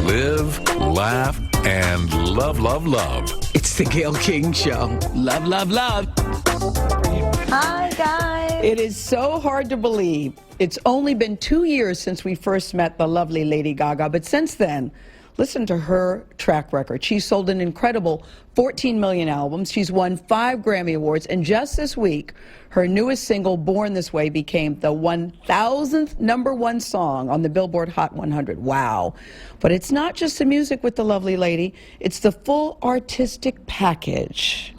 live, laugh, and love, love, love. It's the Gayle King Show. Love, love, love. Hi, guys. It is so hard to believe. It's only been 2 years since we first met the lovely Lady Gaga, but since then, listen to her track record. She's sold an incredible 14 million albums. She's won 5 Grammy Awards, and just this week, her newest single, Born This Way, became the 1,000th #1 song on the Billboard Hot 100. Wow. But it's not just the music with the lovely lady, it's the full artistic package.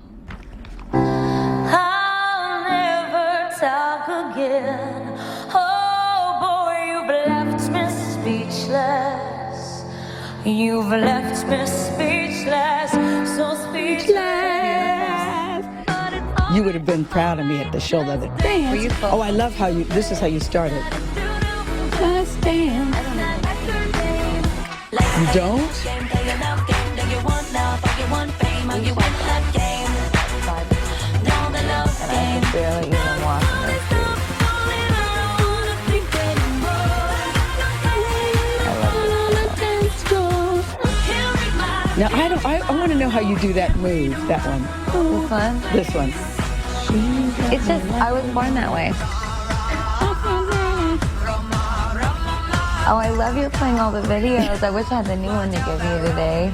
I'll never talk again. Oh, boy, you've left me speechless. You've left me speechless, so speechless. You would have been proud of me at the show the other day. Were you close? Oh, I love how this is how you started. Last dance. You don't? And I could barely even walk in this street. Now, I want to know how you do that move, that one. This one? This one. It's just, I was born that way. Oh, I love you playing all the videos. I wish I had the new one to give you today.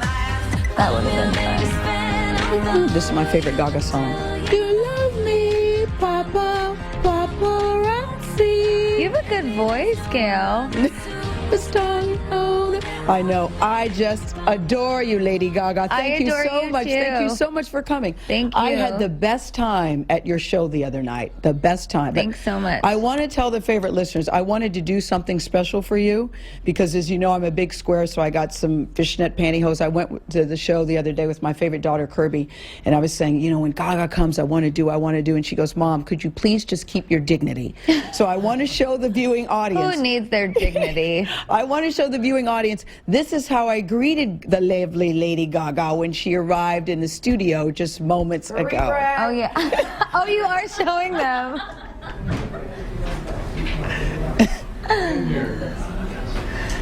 That would have been fun. This is my favorite Gaga song. You love me, Papa, paparazzi. You have a good voice, Gayle. I know. I just adore you, Lady Gaga. Thank you adore so you much. too. Thank you so much for coming. Thank you. I had the best time at your show the other night. The best time. Thanks so much. I want to tell the favorite listeners, I wanted to do something special for you because, as you know, I'm a big square, so I got some fishnet pantyhose. I went to the show the other day with my favorite daughter, Kirby, and I was saying, you know, when Gaga comes, I want to do. And she goes, Mom, could you please just keep your dignity? So I want to show the viewing audience. Who needs their dignity? I want to show the viewing audience, this is how I greeted the lovely Lady Gaga when she arrived in the studio just moments ago. Oh, yeah. Oh, you are showing them.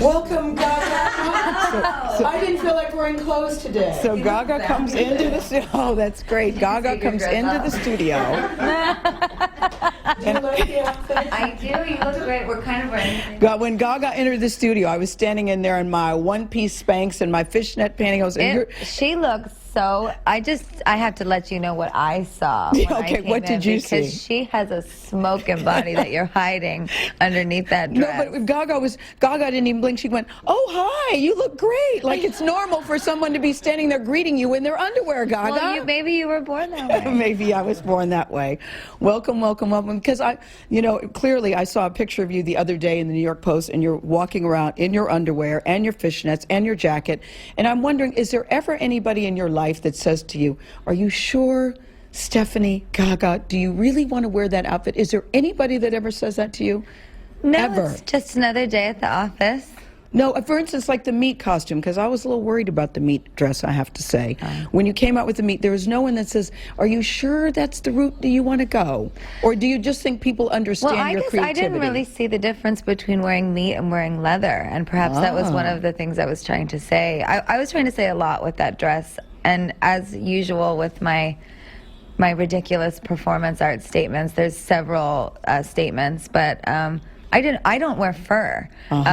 Welcome, Gaga. So I didn't feel like wearing clothes today. So Gaga comes into the studio. Oh, that's great. Gaga comes into the studio. I do. You look great. We're kind of wearing. When Gaga entered the studio, I was standing in there in my one-piece Spanx and my fishnet pantyhose. And She looks so. I have to let you know what I saw. When Okay, I came what did you see? Because she has a smoking body that you're hiding underneath that dress. No, but Gaga didn't even blink. She went, "Oh, hi, you look great." Like it's normal for someone to be standing there greeting you in their underwear, Gaga. Well, maybe you were born that way. Maybe I was born that way. Welcome, welcome, welcome. Because clearly I saw a picture of you the other day in the New York Post, and you're walking around in your underwear and your fishnets and your jacket. And I'm wondering, is there ever anybody in your life that says to you, "Are you sure, Stephanie Gaga, do you really want to wear that outfit?" Is there anybody that ever says that to you? No, Ever? it's just another day at the office. No, for instance, like the meat costume, because I was a little worried about the meat dress, I have to say. When you came out with the meat, there was no one that says, "Are you sure that's the route that you want to go?" Or do you just think people understand your creativity? I didn't really see the difference between wearing meat and wearing leather, and perhaps that was one of the things I was trying to say. I was trying to say a lot with that dress, and as usual with my ridiculous performance art statements, there's several statements, but I don't wear fur,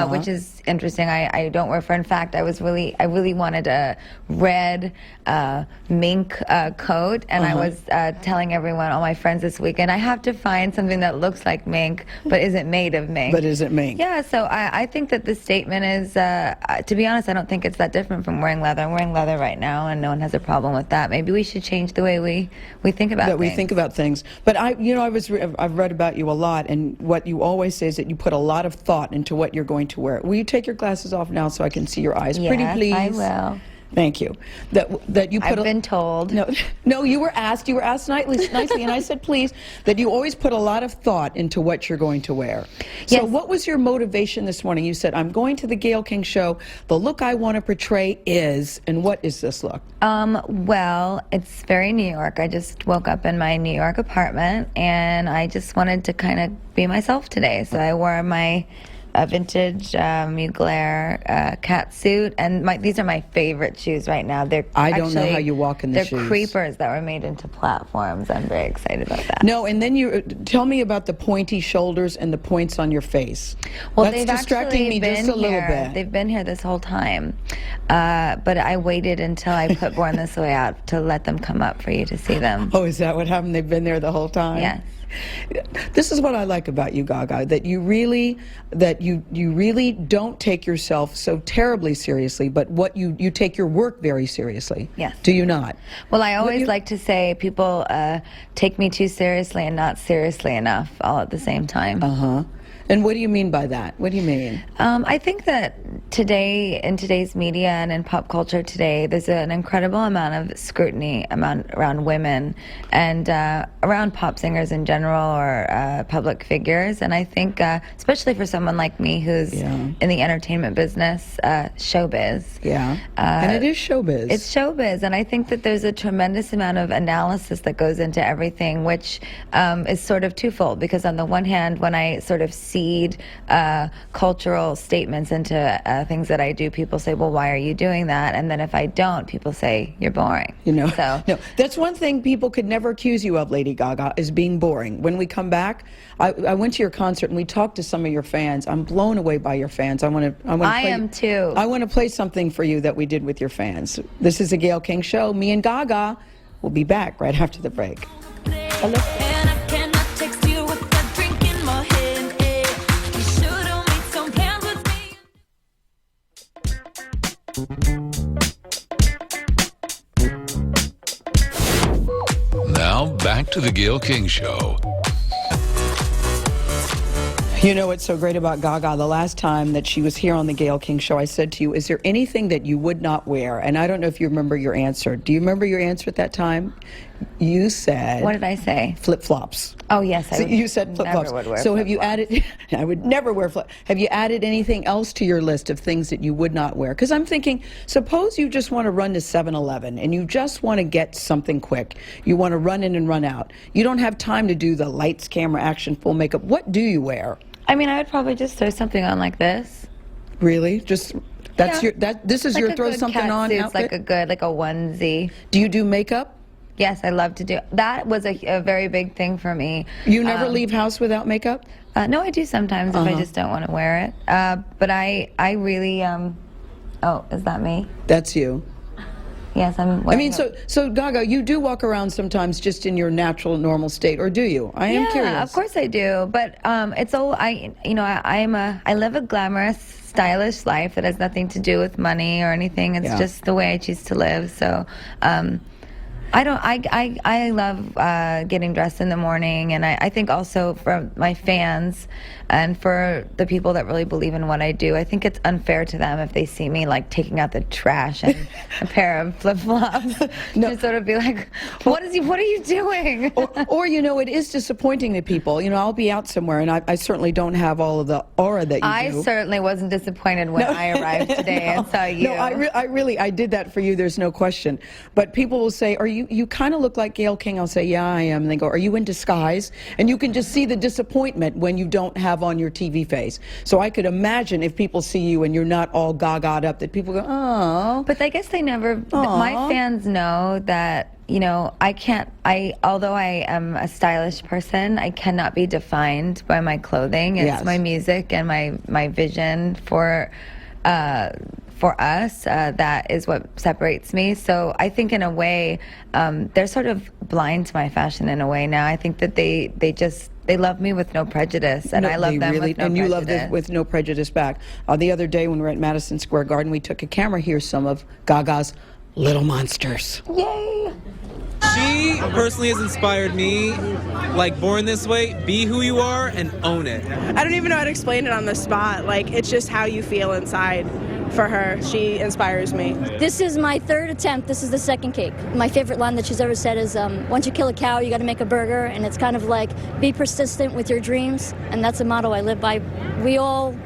which is interesting. I don't wear fur. In fact, I really wanted a red mink coat, and I was telling everyone, all my friends this weekend, I have to find something that looks like mink but isn't made of mink. But isn't mink. Yeah, so I think that the statement is, to be honest, I don't think it's that different from wearing leather. I'm wearing leather right now, and no one has a problem with that. Maybe we should change the way we think about things. We think about things. But I've read about you a lot, and what you always say is that you put a lot of thought into what you're going to wear. Will you take your glasses off now so I can see your eyes? Yes, Pretty please. I will. Thank you. That you put. I've been told. No, you were asked. You were asked nicely, and I said please. That you always put a lot of thought into what you're going to wear. Yes. So, what was your motivation this morning? You said, "I'm going to the Gayle King show. The look I want to portray is," and what is this look? Well, it's very New York. I just woke up in my New York apartment, and I just wanted to kind of be myself today. So I wore my a vintage Mugler cat suit, and these are my favorite shoes right now. I don't know how you walk in the shoes. They're creepers that were made into platforms. I'm very excited about that. No, and then you tell me about the pointy shoulders and the points on your face. Well, that's distracting me just a little bit. They've been here this whole time, but I waited until I put Born This Way out to let them come up for you to see them. Oh, is that what happened? They've been there the whole time? Yes. This is what I like about you, Gaga, that you really don't take yourself so terribly seriously, but you take your work very seriously. Yes. Do you not? Well, I always like to say people take me too seriously and not seriously enough all at the same time. Uh-huh. And what do you mean by that? What do you mean? I think that today, in today's media and in pop culture today, there's an incredible amount of scrutiny around women and around pop singers in general or public figures. And I think, especially for someone like me who's in the entertainment business, showbiz. Yeah. And it is showbiz. It's showbiz. And I think that there's a tremendous amount of analysis that goes into everything, which is sort of twofold. Because on the one hand, when I sort of seed cultural statements into things that I do, people say, well, why are you doing that? And then if I don't, people say, you're boring. You know, so no, that's one thing people could never accuse you of, Lady Gaga, is being boring. When we come back, I went to your concert and we talked to some of your fans. I'm blown away by your fans. I am too. I want to play something for you that we did with your fans. This is the Gayle King Show. Me and Gaga will be back right after the break. Now, back to the Gayle King Show. You know what's so great about Gaga? The last time that she was here on the Gayle King Show, I said to you, is there anything that you would not wear? And I don't know if you remember your answer. Do you remember your answer at that time? You said... What did I say? Flip-flops. Oh, yes. You said flip-flops. So have you added... I would never wear flip... Have you added anything else to your list of things that you would not wear? Because I'm thinking, suppose you just want to run to 7-Eleven and you just want to get something quick. You want to run in and run out. You don't have time to do the lights, camera, action, full makeup. What do you wear? I mean, I would probably just throw something on like this. Really? Just... That's your... This is like your throw something on outfit? Like a onesie. Do you do makeup? Yes, I love to do. That was a very big thing for me. You never leave house without makeup? No, I do sometimes if I just don't want to wear it. But I really, oh, is that me? That's you. Yes, I'm. I mean, so Gaga, you do walk around sometimes just in your natural, normal state, or do you? I am curious. Yeah, of course I do. But it's all I live a glamorous, stylish life that has nothing to do with money or anything. It's just the way I choose to live. So. I love getting dressed in the morning, and I think also for my fans and for the people that really believe in what I do, I think it's unfair to them if they see me like taking out the trash and a pair of flip-flops to sort of be like, what are you doing? or you know, it is disappointing to people. You know, I'll be out somewhere and I certainly don't have all of the aura that you do. I certainly wasn't disappointed when I arrived today and saw you. No, I did that for you, there's no question. But people will say, you kind of look like Gayle King. I'll say, yeah, I am. And they go, are you in disguise? And you can just see the disappointment when you don't have on your TV face. So I could imagine if people see you and you're not all gagaed up, that people go, oh. But I guess they never, my fans know that, you know, although I am a stylish person, I cannot be defined by my clothing. It's my music and my vision for us, that is what separates me. So I think in a way, they're sort of blind to my fashion in a way now. I think that they love me with no prejudice, and I love them with no prejudice. And you love them with no prejudice back. The other day when we were at Madison Square Garden, we took a camera. Here's some of Gaga's Little Monsters. Yay! She personally has inspired me, like Born This Way, be who you are and own it. I don't even know how to explain it on the spot. Like, it's just how you feel inside for her. She inspires me. This is my third attempt. This is the second cake. My favorite line that she's ever said is, once you kill a cow, you got to make a burger. And it's kind of like, be persistent with your dreams. And that's a motto I live by. We all,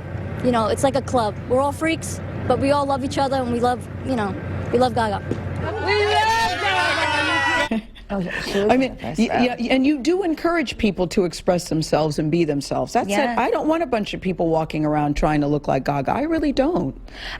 you know, it's like a club. We're all freaks, but we all love each other and we love, you know, we love Gaga. We love Gaga! Oh, yeah, she was I in mean, the first row. yeah, and you do encourage people to express themselves and be themselves. That's Yes. it. I don't want a bunch of people walking around trying to look like Gaga. I really don't.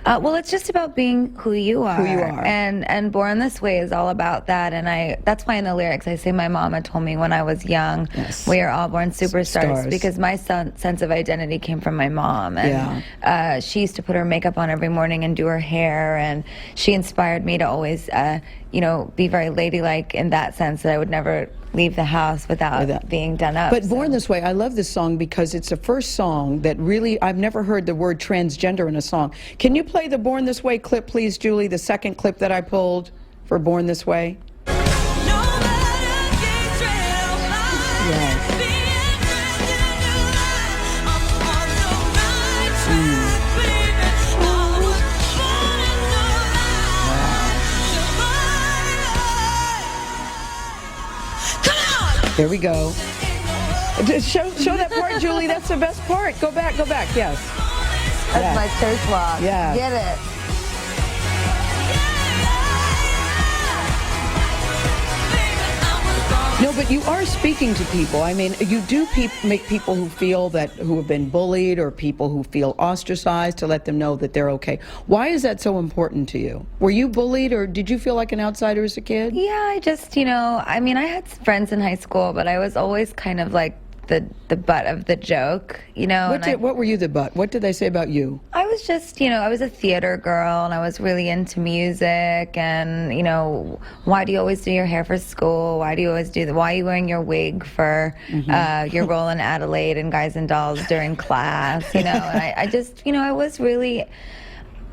Well, it's just about being who you are. Who you are. And Born This Way is all about that. And that's why in the lyrics I say my mama told me when I was young, Yes. we are all born superstars. Stars. Because my sense of identity came from my mom. And she used to put her makeup on every morning and do her hair. And she inspired me to always, be very ladylike in that sense, that I would never leave the house without being done up. But Born This Way, I love this song because it's the first song that really, I've never heard the word transgender in a song. Can you play the Born This Way clip, please, Julie? The second clip that I pulled for Born This Way? Yes. There we go. Just show that part, Julie. That's the best part. Go back. Yes. That's my church walk. Yeah. Get it. No, but you are speaking to people. I mean, you do make people who have been bullied or people who feel ostracized to let them know that they're okay. Why is that so important to you? Were you bullied or did you feel like an outsider as a kid? Yeah, I just, I had friends in high school, but I was always kind of like the butt of the joke, What were you the butt? What did they say about you? I was just, I was a theater girl and I was really into music and, why do you always do your hair for school? Why do you always why are you wearing your wig for your role in Adelaide and Guys and Dolls during class, And I just,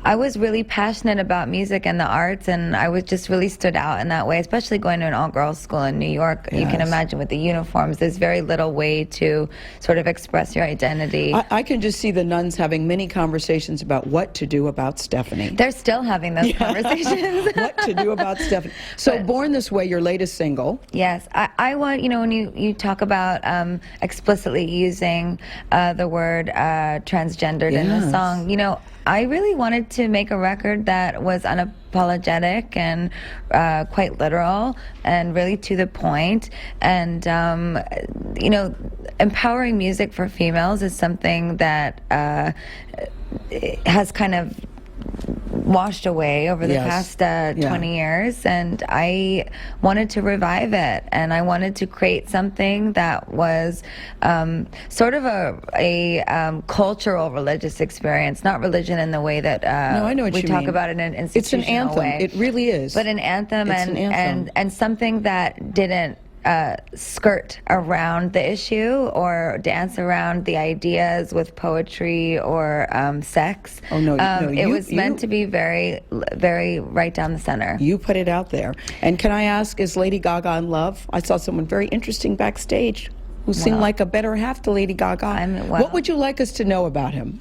I was really passionate about music and the arts, and I was just really stood out in that way, especially going to an all-girls school in New York. Yes. You can imagine with the uniforms, there's very little way to sort of express your identity. I can just see the nuns having many conversations about what to do about Stephanie. They're still having those conversations. What to do about Stephanie. So Born This Way, your latest single. Yes, I want, when you talk about explicitly using the word transgendered in the song, I really wanted to make a record that was unapologetic and quite literal and really to the point. And, empowering music for females is something that has kind of washed away over the past 20 years, and I wanted to revive it, and I wanted to create something that was sort of a cultural religious experience, not religion in the way that No, I know what we you talk mean. about in an It's an institutional anthem. way. It really is. But an anthem, It's an anthem. and something that didn't skirt around the issue or dance around the ideas with poetry or sex. Oh, no, it was meant to be very, very right down the center. You put it out there. And can I ask, is Lady Gaga in love? I saw someone very interesting backstage who seemed like a better half to Lady Gaga. What would you like us to know about him?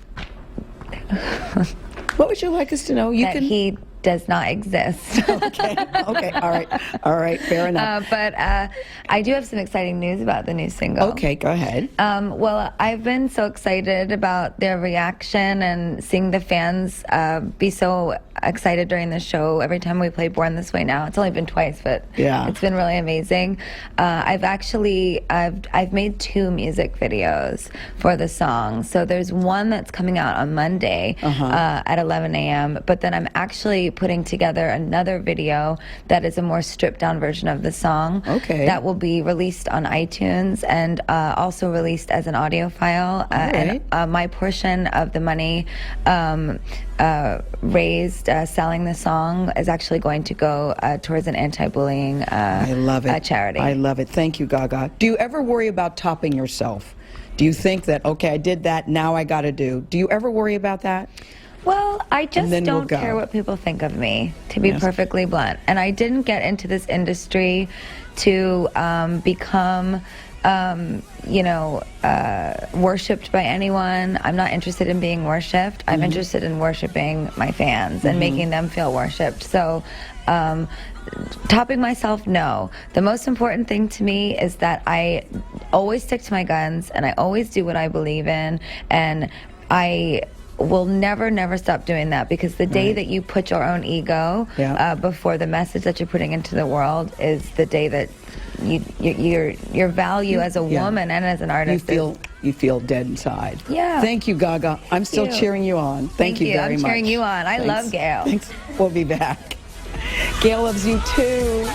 What would you like us to know? He does not exist. Okay, all right, fair enough. But I do have some exciting news about the new single. Okay, go ahead. Well, I've been so excited about their reaction and seeing the fans be so excited during the show every time we play Born This Way now. It's only been twice, but it's been really amazing. I've made 2 music videos for the song. So there's one that's coming out on Monday at 11 a.m., but then I'm actually putting together another video that is a more stripped down version of the song. Okay. That will be released on iTunes and also released as an audio file. Right. And my portion of the money raised selling the song is actually going to go towards an anti-bullying I love it. charity. I love it. Thank you, Gaga. Do you ever worry about topping yourself? Do you think that, okay, I did that, now I got to do? Do you ever worry about that? Well, I just then don't we'll go. care what people think of me, to be perfectly blunt. And I didn't get into this industry to become, worshipped by anyone. I'm not interested in being worshipped. I'm interested in worshiping my fans and making them feel worshipped. So, topping myself, no. The most important thing to me is that I always stick to my guns and I always do what I believe in, and I will never stop doing that, because the day that you put your own ego before the message that you're putting into the world is the day that your value as a woman and as an artist you feel dead inside. Yeah. Thank you, Gaga. I'm still cheering you on. Thank you very much. I'm cheering you on. I love Gayle. Thanks. We'll be back. Gayle loves you too.